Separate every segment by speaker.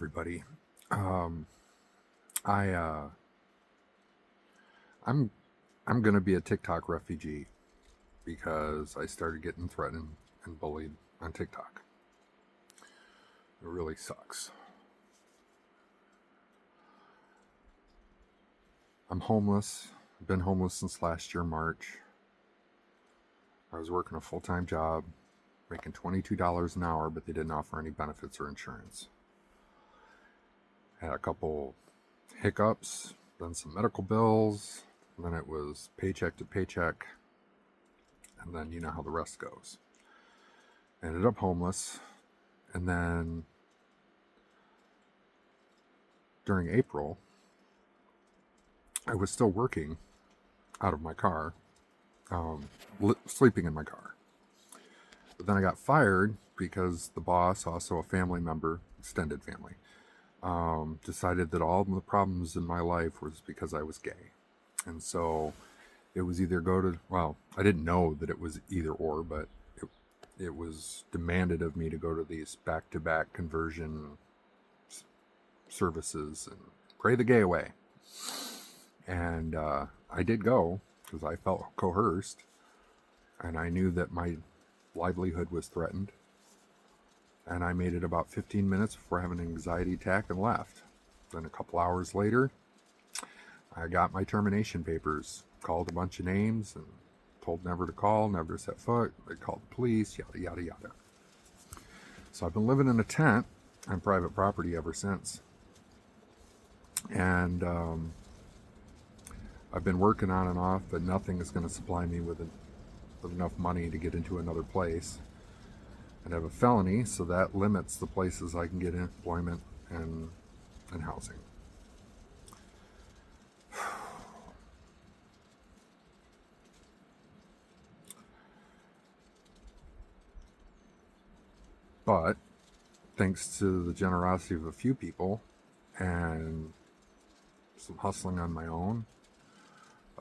Speaker 1: everybody. Um, I I'm gonna be a TikTok refugee because I started getting threatened and bullied on TikTok. It really sucks. I'm homeless. I've been homeless since last year March. I was working a full-time job, making $22 an hour, but they didn't offer any benefits or insurance. Had a couple hiccups, then some medical bills, then it was paycheck to paycheck, and then you know how the rest goes. Ended up homeless, and then during April, I was still working out of my car, sleeping in my car. But then I got fired because the boss, also a family member, extended family, decided that all the problems in my life was because I was gay. And so it was either I didn't know that it was either or, but it was demanded of me to go to these back-to-back conversion services and pray the gay away. And I did go because I felt coerced, and I knew that my livelihood was threatened. And I made it about 15 minutes before having an anxiety attack and left. Then a couple hours later, I got my termination papers, called a bunch of names, and told never to call, never to set foot. They called the police, yada, yada, yada. So I've been living in a tent on private property ever since. And I've been working on and off, but nothing is going to supply me with enough money to get into another place. And I have a felony, so that limits the places I can get employment and housing. But thanks to the generosity of a few people and some hustling on my own,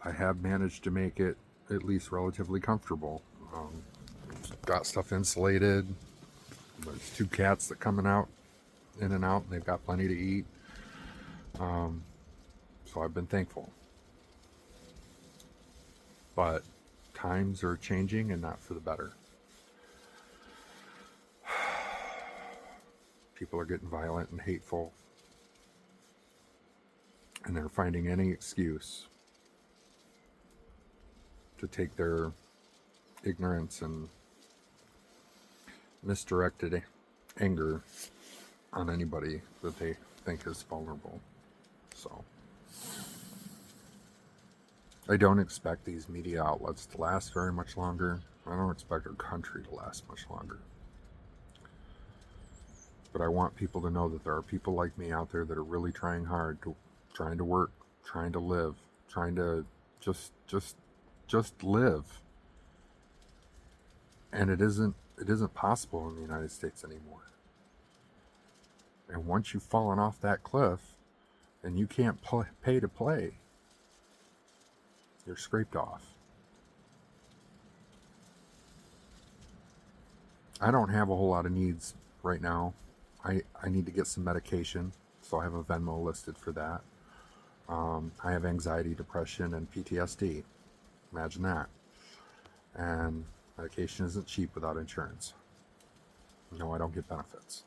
Speaker 1: I have managed to make it at least relatively comfortable. Got stuff insulated. There's 2 cats that coming out in and out, and they've got plenty to eat. So I've been thankful. But times are changing, and not for the better. People are getting violent and hateful, and they're finding any excuse to take their ignorance and misdirected anger on anybody that they think is vulnerable. So I don't expect these media outlets to last very much longer. I don't expect our country to last much longer. But I want people to know that there are people like me out there that are really trying hard, trying to work, trying to live, trying to just live. And it isn't possible in the United States anymore. And once you've fallen off that cliff and you can't pay to play, you're scraped off. I don't have a whole lot of needs right now. I need to get some medication, so I have a Venmo listed for that. I have anxiety, depression, and PTSD. Imagine that. And medication isn't cheap without insurance. No, I don't get benefits.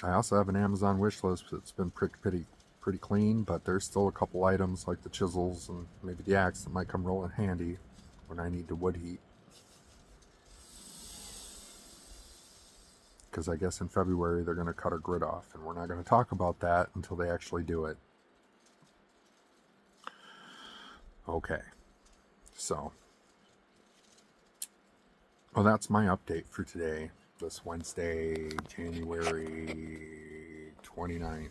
Speaker 1: I also have an Amazon wish list that's been pretty clean, but there's still a couple items like the chisels and maybe the axe that might come real in handy when I need to wood heat. Because I guess in February they're going to cut our grid off, and we're not going to talk about that until they actually do it. Okay. So, well, that's my update for today, this Wednesday, January 29th.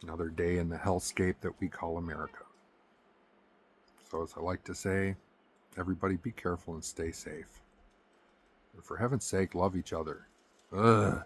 Speaker 1: Another day in the hellscape that we call America. So, as I like to say, everybody be careful and stay safe. And for heaven's sake, love each other. Ugh.